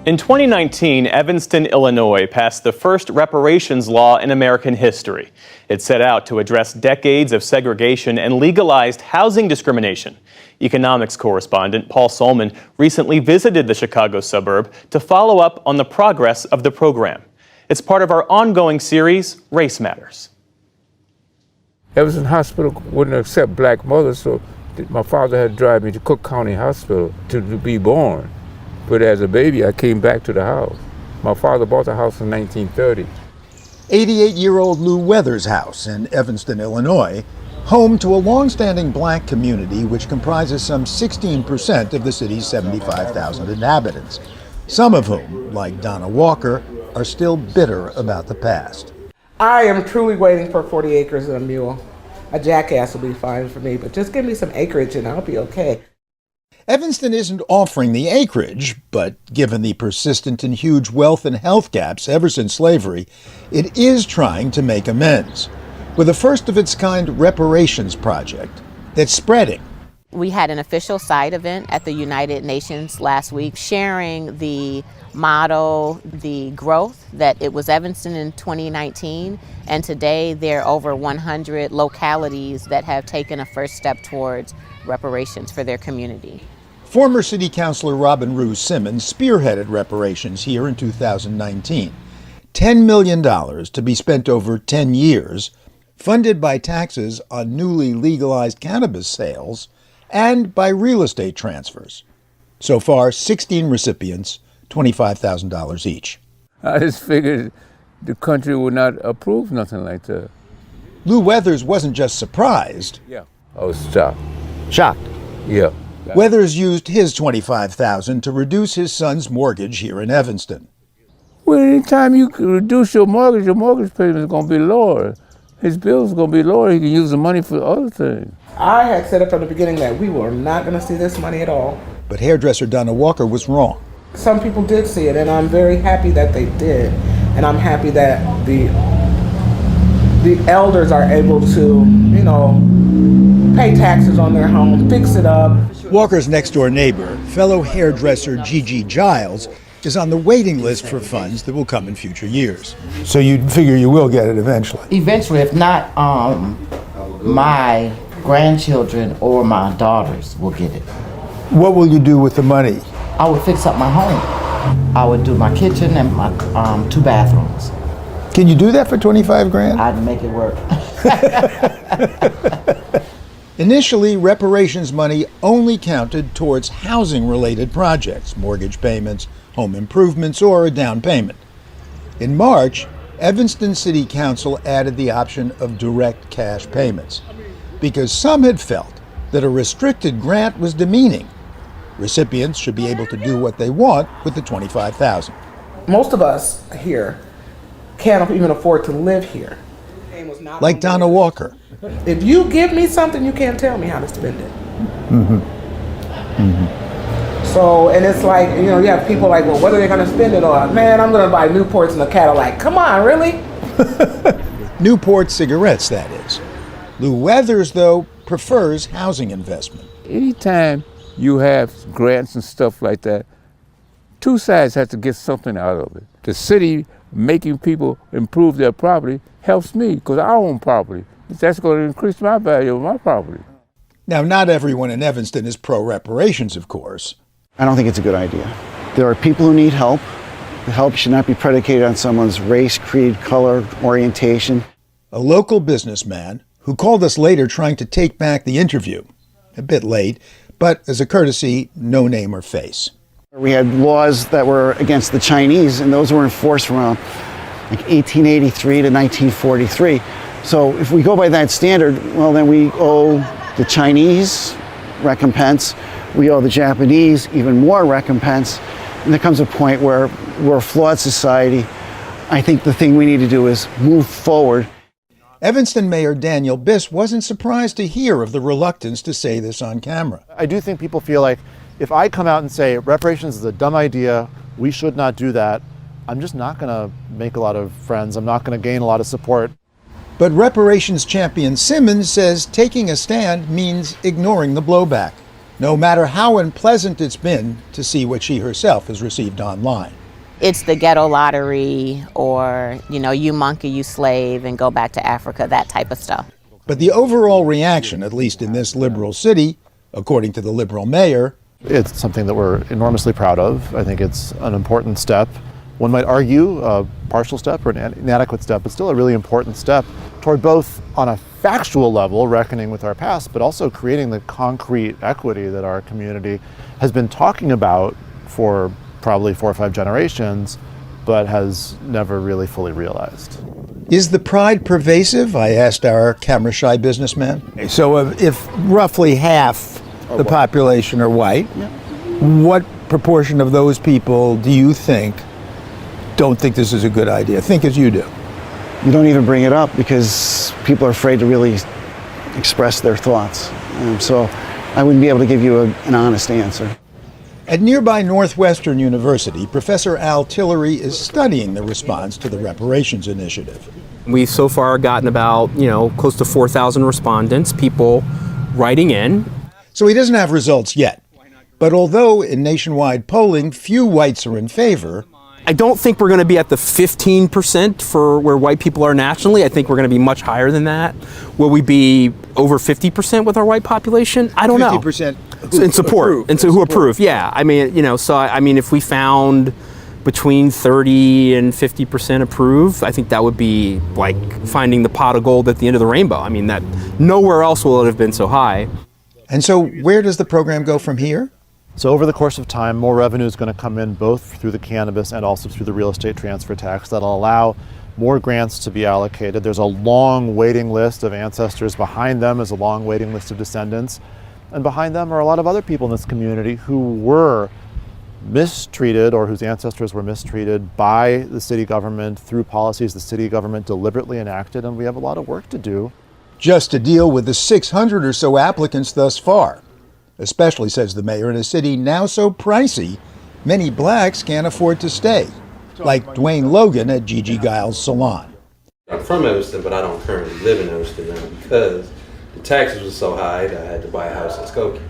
In 2019, Evanston, Illinois passed the first reparations law in American history. It set out to address decades of segregation and legalized housing discrimination. Economics correspondent Paul Solman recently visited the Chicago suburb to follow up on the progress of the program. It's part of our ongoing series, Race Matters. Evanston Hospital wouldn't accept black mothers, so my father had to drive me to Cook County Hospital to be born. But as a baby, I came back to the house. My father bought the house in 1930. 88-year-old Lou Weathers' house in Evanston, Illinois, home to a long-standing black community which comprises some 16% of the city's 75,000 inhabitants, some of whom, like Donna Walker, are still bitter about the past. I am truly waiting for 40 acres and a mule. A jackass will be fine for me, but just give me some acreage and I'll be okay. Evanston isn't offering the acreage, but given the persistent and huge wealth and health gaps ever since slavery, it is trying to make amends with a first-of-its-kind reparations project that's spreading. We had an official side event at the United Nations last week sharing the motto, the growth, that it was Evanston in 2019, and today there are over 100 localities that have taken a first step towards reparations for their community. Former City Councilor Robin Rue Simmons spearheaded reparations here in 2019. $10 million to be spent over 10 years, funded by taxes on newly legalized cannabis sales and by real estate transfers. So far, 16 recipients, $25,000 each. I just figured the country would not approve nothing like that. Lou Weathers wasn't just surprised. Yeah, I was shocked. Shocked. Yeah. Weathers used his $25,000 to reduce his son's mortgage here in Evanston. Well, anytime you reduce your mortgage payment is going to be lower. His bills are going to be lower. He can use the money for other things. I had said it from the beginning that we were not going to see this money at all. But hairdresser Donna Walker was wrong. Some people did see it, and I'm very happy that they did. And I'm happy that the elders are able to, pay taxes on their home, fix it up. Walker's next-door neighbor, fellow hairdresser Gigi Giles, is on the waiting list for funds that will come in future years. So you figure you will get it eventually? Eventually, if not, my grandchildren or my daughters will get it. What will you do with the money? I would fix up my home. I would do my kitchen and my 2 bathrooms. Can you do that for 25 grand? I'd make it work. Initially, reparations money only counted towards housing-related projects, mortgage payments, home improvements, or a down payment. In March, Evanston City Council added the option of direct cash payments because some had felt that a restricted grant was demeaning. Recipients should be able to do what they want with the $25,000. Most of us here can't even afford to live here. Like Donna Walker. If you give me something, you can't tell me how to spend it. Mm-hmm. Mm-hmm. So, and it's like, you have people like, well, what are they going to spend it on? Man, I'm going to buy Newports and a Cadillac. Come on, really? Newport cigarettes, that is. Lou Weathers, though, prefers housing investment. Anytime you have grants and stuff like that, 2 sides have to get something out of it. The city making people improve their property helps me because I own property. That's going to increase my value of my property. Now, not everyone in Evanston is pro-reparations, of course. I don't think it's a good idea. There are people who need help. The help should not be predicated on someone's race, creed, color, orientation. A local businessman who called us later trying to take back the interview. A bit late, but as a courtesy, no name or face. We had laws that were against the Chinese, and those were enforced from around 1883 to 1943. So if we go by that standard, well, then we owe the Chinese recompense, we owe the Japanese even more recompense, and there comes a point where we're a flawed society. I think the thing we need to do is move forward. Evanston Mayor Daniel Biss wasn't surprised to hear of the reluctance to say this on camera. I do think people feel like if I come out and say reparations is a dumb idea, we should not do that, I'm just not going to make a lot of friends. I'm not going to gain a lot of support. But reparations champion Simmons says taking a stand means ignoring the blowback. no matter how unpleasant it's been to see what she herself has received online. It's the ghetto lottery or, you monkey, you slave, and go back to Africa, that type of stuff. But the overall reaction, at least in this liberal city, according to the liberal mayor, it's something that we're enormously proud of. I think it's an important step. One might argue a partial step or an inadequate step, but still a really important step toward both on a factual level, reckoning with our past, but also creating the concrete equity that our community has been talking about for probably 4 or 5 generations, but has never really fully realized. Is the pride pervasive? I asked our camera-shy businessman. So if roughly half the population are white, what proportion of those people do you think don't think this is a good idea, think as you do? You don't even bring it up because people are afraid to really express their thoughts. So I wouldn't be able to give you an honest answer. At nearby Northwestern University, Professor Al Tillery is studying the response to the reparations initiative. We've so far gotten about, close to 4,000 respondents, people writing in. So he doesn't have results yet. But although in nationwide polling, few whites are in favor, I don't think we're going to be at the 15% for where white people are nationally. I think we're going to be much higher than that. Will we be over 50% with our white population? I don't know. 50% in support. And so who approve? Yeah. I mean, if we found between 30 and 50% approve, I think that would be like finding the pot of gold at the end of the rainbow. I mean, that nowhere else will it have been so high. And so where does the program go from here? So over the course of time, more revenue is going to come in both through the cannabis and also through the real estate transfer tax that'll allow more grants to be allocated. There's a long waiting list of ancestors. Behind them is a long waiting list of descendants. And behind them are a lot of other people in this community who were mistreated or whose ancestors were mistreated by the city government through policies the city government deliberately enacted, and we have a lot of work to do. Just to deal with the 600 or so applicants thus far. Especially, says the mayor, in a city now so pricey, many blacks can't afford to stay, like Dwayne Logan at Gigi Giles' salon. I'm from Evanston, but I don't currently live in Evanston now because the taxes were so high that I had to buy a house in Skokie.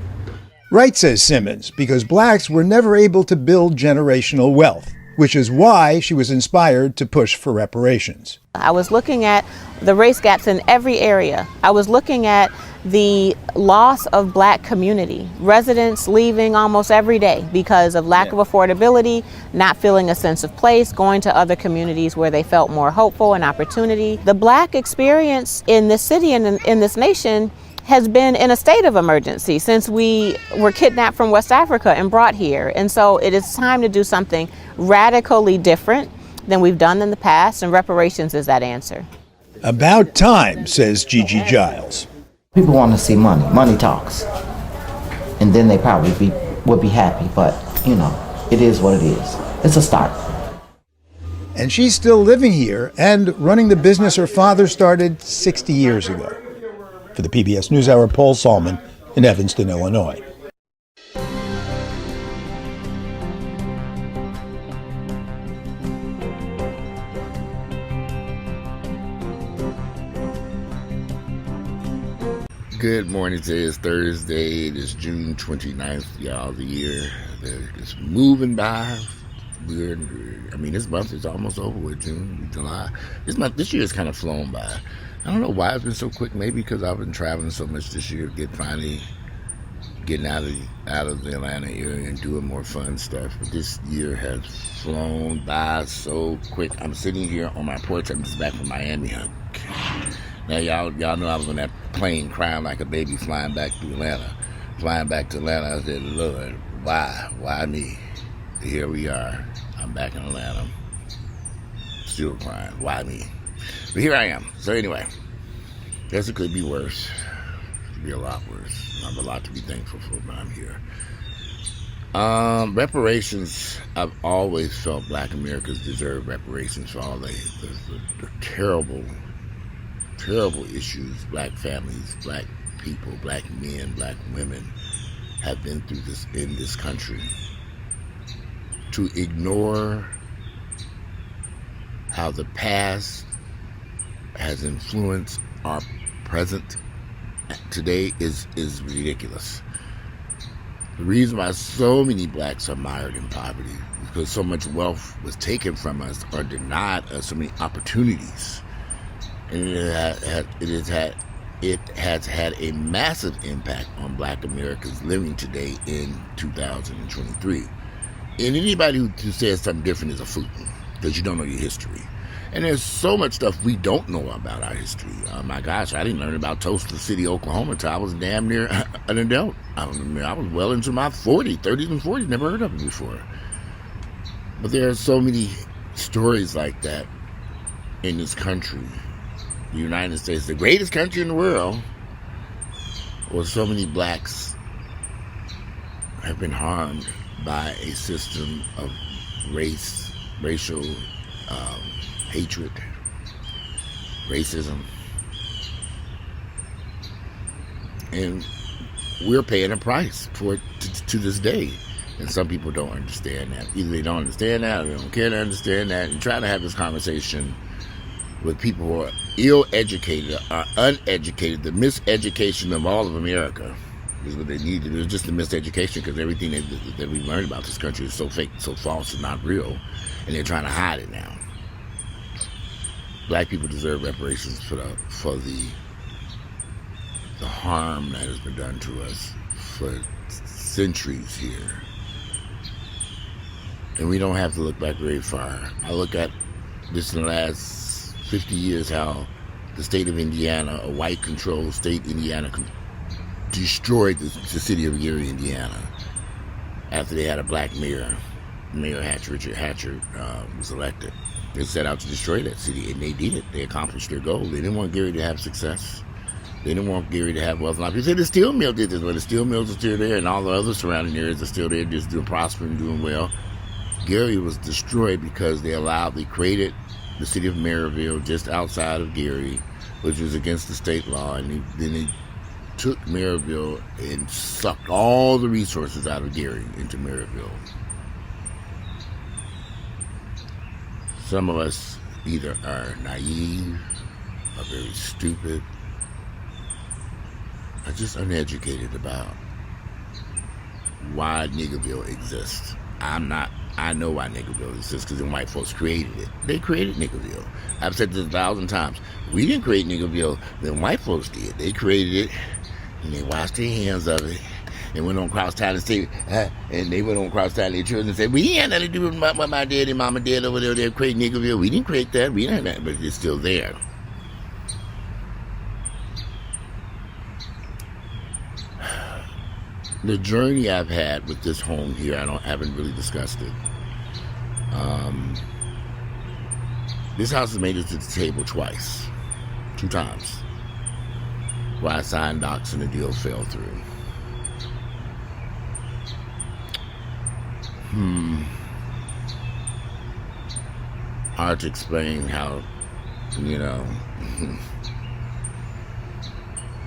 Right, says Simmons, because blacks were never able to build generational wealth, which is why she was inspired to push for reparations. I was looking at the race gaps in every area. I was looking at the loss of black community, residents leaving almost every day because of lack of affordability, not feeling a sense of place, going to other communities where they felt more hopeful and opportunity. The black experience in this city and in this nation has been in a state of emergency since we were kidnapped from West Africa and brought here. And so it is time to do something radically different than we've done in the past, and reparations is that answer. About time, says Gigi Giles. People want to see money. Money talks. And then they probably would be happy, but, it is what it is. It's a start. And she's still living here and running the business her father started 60 years ago. For the PBS NewsHour, Paul Solman in Evanston, Illinois. Good morning. Today is Thursday. It is June 29th, y'all. The year is moving by. This month is almost over with. June, July. This year has kind of flown by. I don't know why it's been so quick. Maybe because I've been traveling so much this year, finally getting out of the Atlanta area and doing more fun stuff. But this year has flown by so quick. I'm sitting here on my porch. I'm just back from Miami. Now y'all know I was on that plane crying like a baby flying back to Atlanta. I said, Lord, why me? Here we are. I'm back in Atlanta. Still crying. Why me? But here I am. So anyway, guess it could be worse. It could be a lot worse. I have a lot to be thankful for, but I'm here. Reparations, I've always felt black Americans deserve reparations for all the terrible issues black families, black people, black men, black women have been through in this country. To ignore how the past has influenced our present today is ridiculous. The reason why so many blacks are mired in poverty is because so much wealth was taken from us or denied us so many opportunities. And it has had a massive impact on black Americans living today in 2023. And anybody who says something different is a fool, because you don't know your history. And there's so much stuff we don't know about our history. My gosh, I didn't learn about Tulsa City, Oklahoma until I was damn near an adult. I was well into my 30s and 40s, never heard of it before. But there are so many stories like that in this country. The United States, the greatest country in the world, where so many blacks have been harmed by a system of racial hatred, racism. And we're paying a price for it to this day. And some people don't understand that. Either they don't understand that or they don't care to understand that. And try to have this conversation with people who are ill-educated or uneducated. The miseducation of all of America is what they need to do. It's just the miseducation, because everything that we learned about this country is so fake, so false, and not real. And they're trying to hide it now. Black people deserve reparations for the harm that has been done to us for centuries here. And we don't have to look back very far. I look at this in the last 50 years, how the state of Indiana, a white-controlled state, Indiana, destroyed the city of Gary, Indiana, after they had a black mayor. Mayor Richard Hatcher was elected. They set out to destroy that city, and they did it. They accomplished their goal. They didn't want Gary to have success. They didn't want Gary to have wealth. A lot of people say the steel mill did this, but the steel mills are still there, and all the other surrounding areas are still there, just doing prospering, doing well. Gary was destroyed because they created the city of Maryville just outside of Gary, which was against the state law, and then they took Maryville and sucked all the resources out of Gary into Maryville. Some of us either are naive, or very stupid, or just uneducated about why Niggerville exists. I know why Niggerville exists, because the white folks created it. They created Niggerville. I've said this 1,000 times. We didn't create Niggerville, the white folks did. They created it, and they washed their hands of it, and went on cross town and said, and they went on cross town to their children and said, we ain't had nothing to do with what my daddy and mama did over there. They created Niggerville. We didn't create that. We didn't have that, but it's still there. The journey I've had with this home here, I haven't really discussed it. This house has made it to the table twice, 2 times, where I signed docs and the deal fell through. Hard to explain how,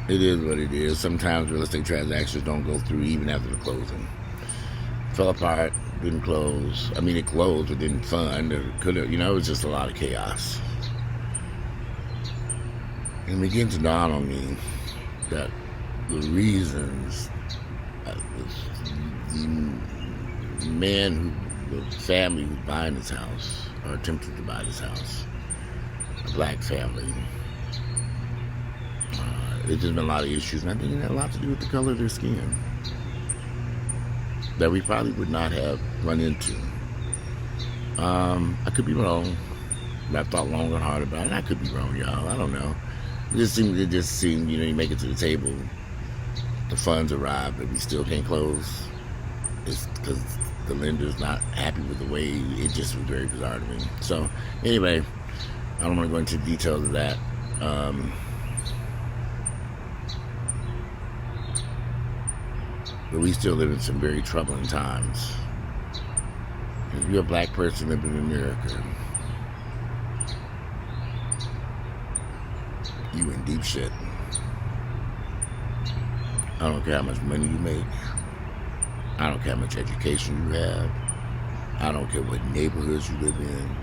it is what it is. Sometimes real estate transactions don't go through even after the closing. Fell apart, didn't close. I mean, it closed, it didn't fund. It could have, it was just a lot of chaos. And it began to dawn on me that the reasons the family who's buying this house, or attempted to buy this house, a black family, there's just been a lot of issues, and I think it had a lot to do with the color of their skin that we probably would not have run into. I could be wrong. I've thought long and hard about it. I could be wrong, y'all. I don't know. It just seemed, you make it to the table, the funds arrive, but we still can't close. It's because the lender's not happy with the way it just was very bizarre to me. So, anyway, I don't want to go into details of that. But we still live in some very troubling times. If you're a black person living in America, you in deep shit. I don't care how much money you make. I don't care how much education you have. I don't care what neighborhoods you live in.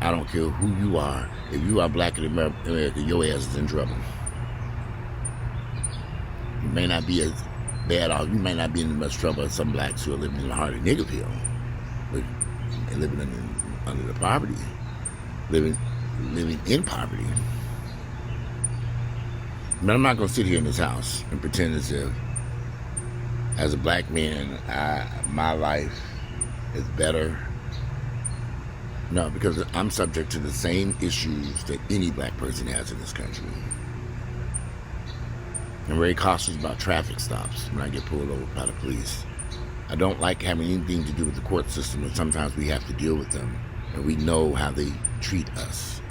I don't care who you are. If you are black in America, your ass is in trouble. You may not be as bad off. You might not be in as much trouble as some blacks who are living in the heart of Niggerville, but and living under the poverty, living in poverty. But I'm not going to sit here in this house and pretend as if, as a black man, my life is better. No, because I'm subject to the same issues that any black person has in this country. I'm very cautious about traffic stops when I get pulled over by the police. I don't like having anything to do with the court system, and sometimes we have to deal with them, and we know how they treat us.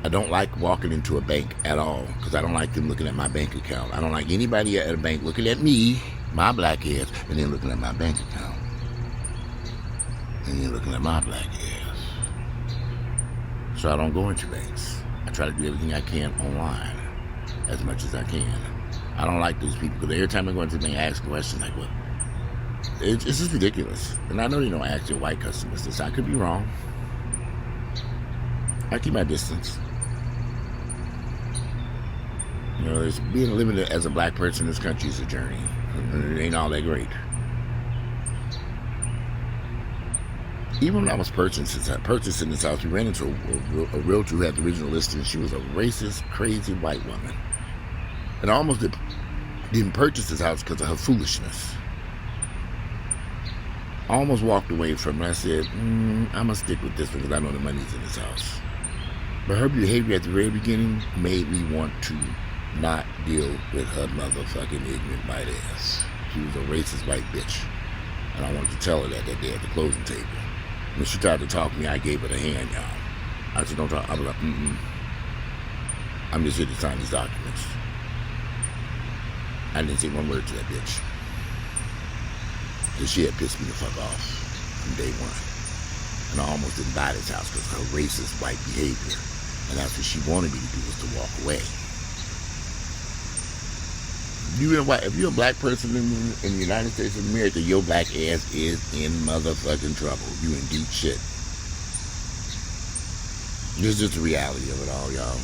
I don't like walking into a bank at all, because I don't like them looking at my bank account. I don't like anybody at a bank looking at me, my black ass, and then looking at my bank account. And then looking at my black ass. So I don't go into banks. I try to do everything I can online, as much as I can. I don't like those people, because every time I go into the bank, I ask questions like, what? It's just ridiculous. And I know they don't ask their white customers this. I could be wrong. I keep my distance. You know, it's being limited as a black person in this country is a journey. It ain't all that great. Even when I was purchasing this house, we ran into a realtor who had the original listing. She was a racist, crazy white woman. And I almost didn't purchase this house because of her foolishness. I almost walked away from it. I said, I'm going to stick with this one because I know the money's in this house. But her behavior at the very beginning made me want to not deal with her motherfucking ignorant white ass. She was a racist white bitch. And I wanted to tell her that day at the closing table. When she tried to talk to me, I gave her the hand, y'all. I said, don't talk. I was like, I'm just here to sign these documents. I didn't say one word to that bitch. Because she had pissed me the fuck off from day one. And I almost didn't buy this house because of her racist white behavior. And that's what she wanted me to do, was to walk away. If you're a black person in the United States of America, your black ass is in motherfucking trouble. You in deep shit. This is just the reality of it all, y'all.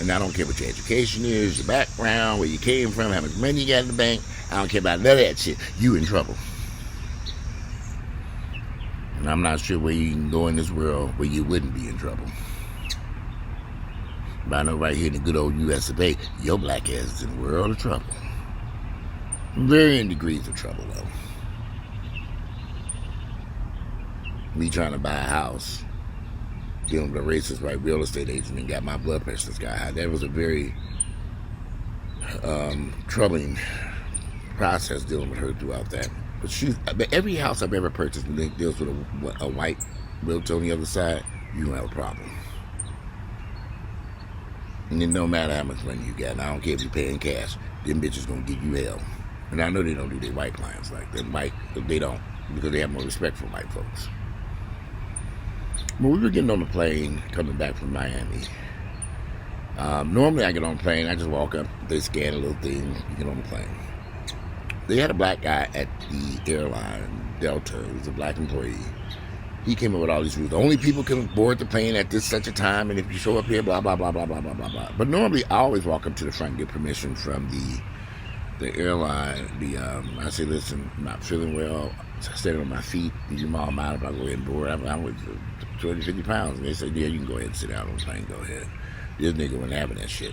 And I don't care what your education is, your background, where you came from, how much money you got in the bank. I don't care about none of that shit. You in trouble. And I'm not sure where you can go in this world where you wouldn't be in trouble. But I know right here in the good old US of A, your black ass is in a world of trouble. Varying degrees of trouble, though. Me trying to buy a house, dealing with a racist white real estate agent, and got my blood pressure sky high. That was a very troubling process dealing with her throughout that. But every house I've ever purchased that deals with a white realtor on the other side, you don't have a problem. And it no matter how much money you got, and I don't care if you're paying cash, them bitches gonna give you hell. And I know they don't do their white clients like that. They don't, because they have more respect for white folks. When we were getting on the plane coming back from Miami, normally I get on the plane, I just walk up, they scan a little thing, you get on the plane. They had a black guy at the airline, Delta, who was a black employee. He came up with all these rules. Only people can board the plane at this such a time, and if you show up here, blah, blah, blah, blah, blah, blah, blah, blah. But normally, I always walk up to the front and get permission from the airline. I say, listen, I'm not feeling well. I'm standing on my feet. Need your mom out if I go ahead and board. I'm with 250 pounds. And they said, yeah, you can go ahead and sit down on the plane. Go ahead. This nigga wasn't having that shit.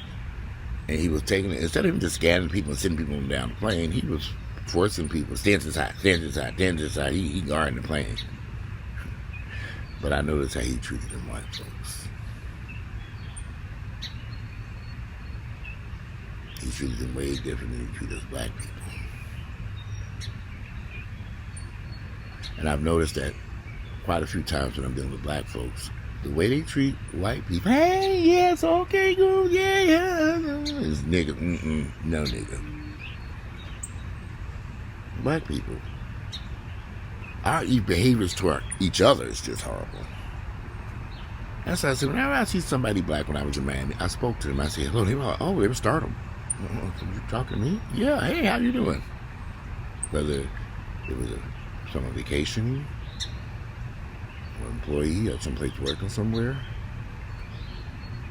And he was taking it, instead of him just scanning people and sending people down the plane, he was forcing people, stand to the side, stand to the side, stand to the side. He guarding the plane. But I noticed how he treated them white folks. He treated them way different than he treated us black people. And I've noticed that quite a few times when I'm dealing with black folks, the way they treat white people, hey, yes, okay, go, yeah, is nigga, no nigga. Black people, our behaviors toward each other is just horrible. That's why I said, whenever I see somebody black when I was in Miami, I spoke to them. I said, hello. They were like, oh, they were startled. You talking to me? Yeah, hey, how you doing? Whether it was some on vacation, or employee, or someplace working somewhere.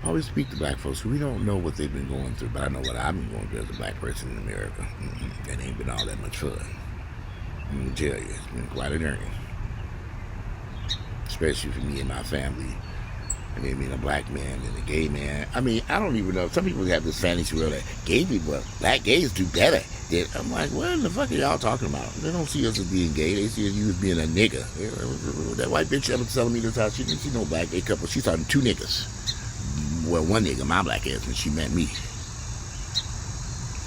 I always speak to black folks. We don't know what they've been going through, but I know what I've been going through as a black person in America. It ain't been all that much fun. I'm gonna tell you, it's been quite a journey. Especially for me and my family. I mean, being a black man and a gay man. I mean, I don't even know. Some people have this fantasy world that gay people, black gays do better. I'm like, what in the fuck are y'all talking about? They don't see us as being gay. They see you as being a nigga. That white bitch ever telling me this how she didn't see no black gay couple. She saw 2 niggas. Well, one nigga, my black ass, when she met me.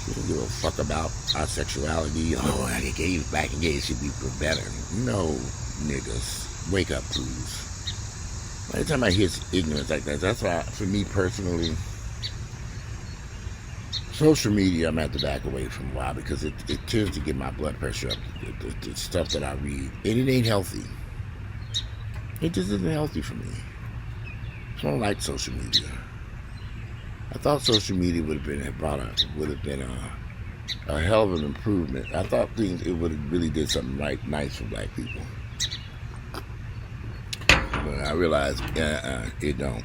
She didn't give a fuck about our sexuality. Oh, I get gays, black and gays should be better. No, niggas. Wake up, please. By the time I hear ignorance like that, that's why, for me personally, social media I'm at to back away from a while because it tends to get my blood pressure up. The stuff that I read, and it ain't healthy. It just isn't healthy for me. I don't like social media. I thought social media would have been a hell of an improvement. I thought it would have really did something nice for black people. But I realized it don't.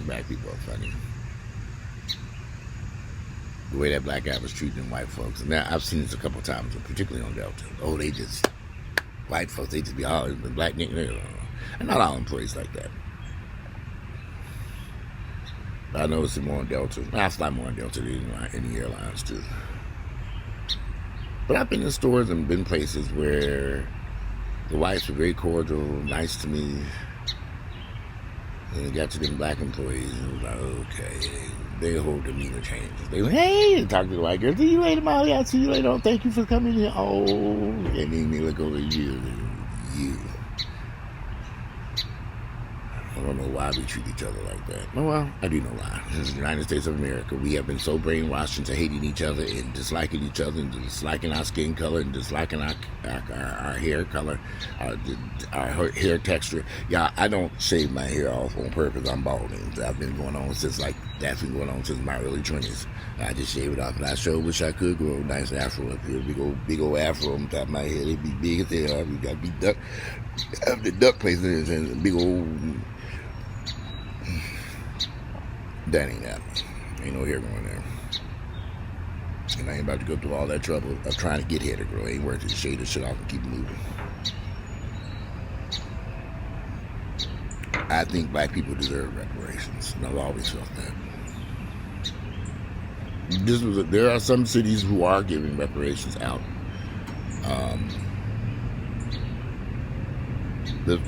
Black people are funny. The way that black guy was treating white folks. Now, I've seen this a couple of times, particularly on Delta. Oh, white folks, they just be all, the black niggas. And not all employees like that. But I noticed it more on Delta. I fly more on Delta than any airlines, too. But I've been in stores and been places where the whites were very cordial, nice to me. And it got to them black employees, and it was like, okay, their whole demeanor changes. They went, hey, talk to the white girl, see you later, Molly, I'll see you later, oh, thank you for coming here. Oh, and then they look over at you. I don't know why we treat each other like that. Well, I do know why. This is the United States of America. We have been so brainwashed into hating each other and disliking each other and disliking our skin color and disliking our hair color, our hair texture. Yeah, I don't shave my hair off on purpose. I'm balding. That's been going on since my early 20s. I just shave it off, and I sure wish I could grow a nice afro up here. Big old afro on top of my head. It'd be big as hell. We got to be duck. Have the duck places and big old. That ain't happening. Ain't no hair going there. And I ain't about to go through all that trouble of trying to get hair to grow. It ain't worth it. Shave this shit off and keep moving. I think black people deserve reparations. And I've always felt that. There are some cities who are giving reparations out.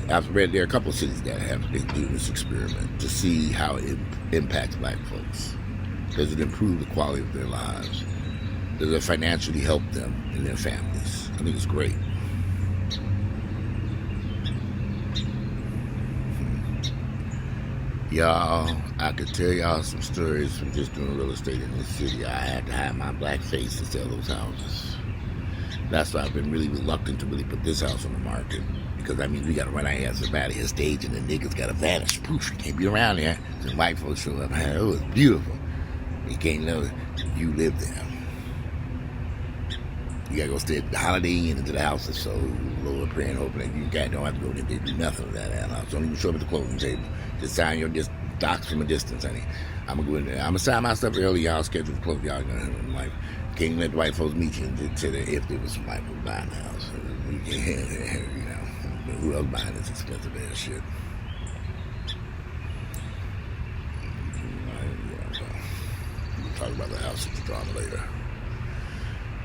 I've read there are a couple of cities that they do this experiment to see how it impacts black folks. Does it improve the quality of their lives? Does it financially help them and their families? I think it's great. Y'all, I could tell y'all some stories from just doing real estate in this city. I had to hide my black face to sell those houses. That's why I've been really reluctant to really put this house on the market. Because, I mean, we got to run our asses out of here stage and the niggas got to vanish. Poof, you can't be around there. So white folks show up. It was beautiful. You can't know you live there. You got to go stay at the Holiday Inn into the house is so Lord, praying, hoping that you don't have to go there. They do nothing with that house. Don't even show up at the closing table. Just sign your docs from a distance, honey. I'm going to go in there. I'm going to sign my stuff early. Y'all schedule to close. Y'all I'm like, can't let the white folks meet you and tell them if there was some white folks buying the house. You can't, you know. Who else buying this expensive ass shit? We'll talk about the house at the drama later.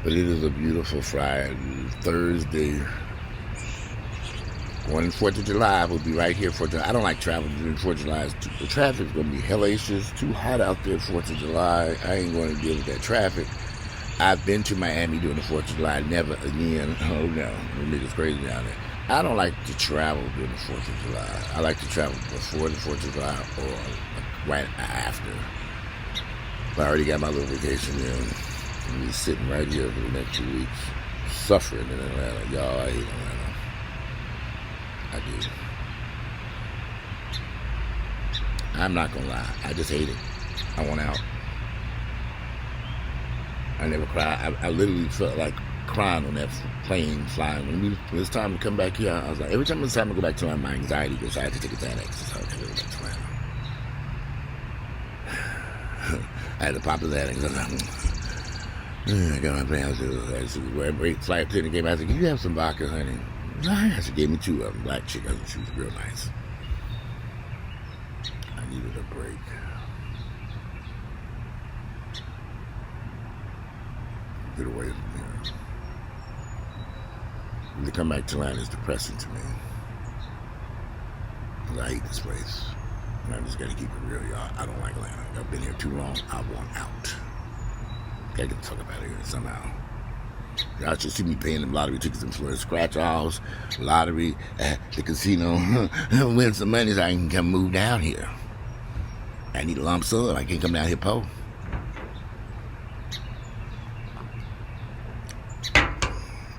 But it is a beautiful Friday, Thursday. On 4th of July, we'll be right here for July. I don't like traveling during 4th of July. The traffic's going to be hellacious. Too hot out there 4th of July. I ain't going to deal with that traffic. I've been to Miami during the 4th of July. Never again. Oh, no. The niggas crazy down there. I don't like to travel during the 4th of July. I like to travel before the 4th of July or right after. I already got my little vacation in. I'm be sitting right here for the next 2 weeks, suffering in Atlanta. Y'all, I hate Atlanta. I do. I'm not gonna lie. I just hate it. I want out. I never cried. I literally felt like crying on that plane flying. When it was time to come back here, I was like, every time it was time to go back to my anxiety goes, I had to take a Xanax. So I had to go back to I had to pop a Xanax. I got my plans. I said, well, flight attendant came out. I said, can you have some vodka, honey? She gave me 2 of them. Black chick. I said, she was real nice. I needed a break. Get away from here. When they come back to Atlanta, it's depressing to me. Because I hate this place. And I just got to keep it real, y'all. I don't like Atlanta. I've been here too long. I want out. Gotta get the fuck up out of here somehow. Y'all should see me paying them lottery tickets in Florida. Scratch offs, lottery, the casino. Win some money so I can come move down here. I need a lump sum. I can't come down here poor.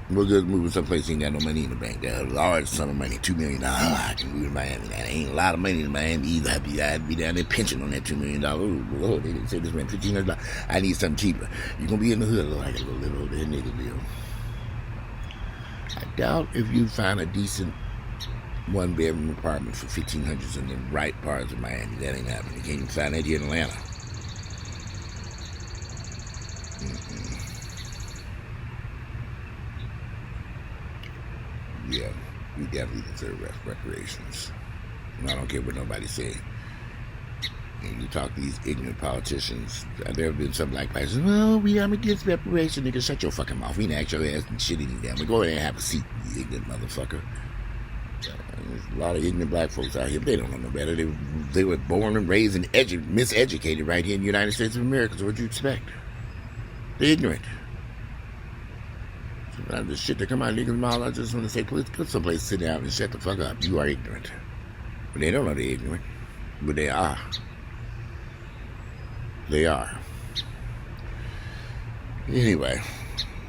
We're good moving someplace you ain't got no money in the bank. There's a large sum of money, $2 million. I can move to Miami. That ain't a lot of money in Miami either. I'd be down there pinching on that $2 million. Oh, Lord, they didn't say this man $1,500. I need something cheaper. You're going to be in the hood. Lord, I got to go live over there in Niggerville. I doubt if you find a decent 1-bedroom apartment for $1,500 in the right parts of Miami. That ain't happening. You can't even find that here in Atlanta. Yeah, we definitely deserve reparations. And I don't care what nobody say. And you talk to these ignorant politicians. There have been some black guys, well, I'm against reparations. Nigga, shut your fucking mouth. We didn't ask your ass and shit any damn. Go ahead and have a seat, you ignorant motherfucker. There's a lot of ignorant black folks out here, but they don't know no better. They were born and raised and miseducated right here in the United States of America. So what'd you expect? They're ignorant. Sometimes the shit that come out of niggas' mouth, I just want to say, please put someplace to sit down and shut the fuck up. You are ignorant. But they don't know they're ignorant. But they are. They are. Anyway,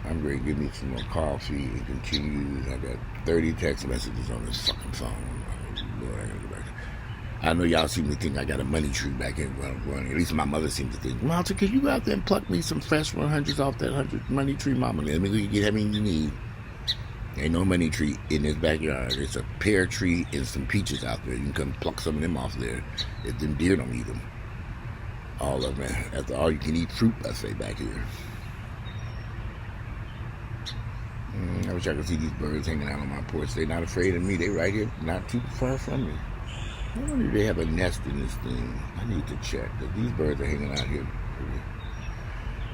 I'm going to give me some more coffee and continue. I got 30 text messages on this fucking phone. Lord, I gotta go back. I know y'all seem to think I got a money tree back in where I'm running. At least my mother seems to think, Malta, can you go out there and pluck me some fresh 100s off that 100 money tree, mama? Let me get everything you need. Ain't no money tree in this backyard. It's a pear tree and some peaches out there. You can come pluck some of them off there if them deer don't eat them. All of them. That's all you can eat fruit, I say, back here. I wish I could see these birds hanging out on my porch. They're not afraid of me. They right here, not too far from me. I wonder if they have a nest in this thing. I need to check, because these birds are hanging out here.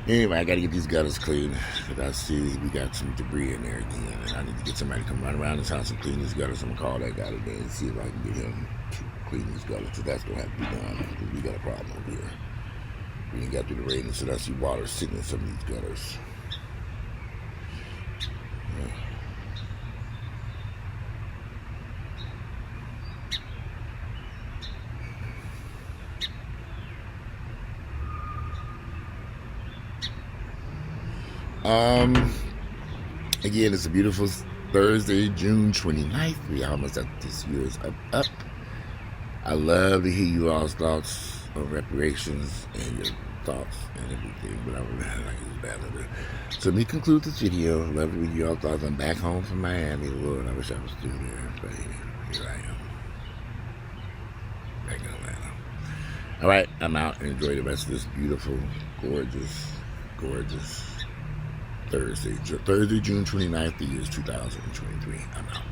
Anyway, I got to get these gutters cleaned, because I see we got some debris in there again, and I need to get somebody to come run around this house and clean these gutters. I'm going to call that guy today and see if I can get him to clean these gutters, because that's going to have to be done, because we got a problem over here. We ain't got through the rain, so I see water sitting in some of these gutters. Again, it's a beautiful Thursday, June 29th. We almost at this year's up. I love to hear you all's thoughts on reparations and your thoughts and everything, but I would like it's bad of it. So let me conclude this video. Love to hear you all's thoughts. I'm back home from Miami. Lord, I wish I was still there, but here I am. Back in Atlanta. All right, I'm out, and enjoy the rest of this beautiful, gorgeous Thursday, June 29th, the year is 2023. I'm out.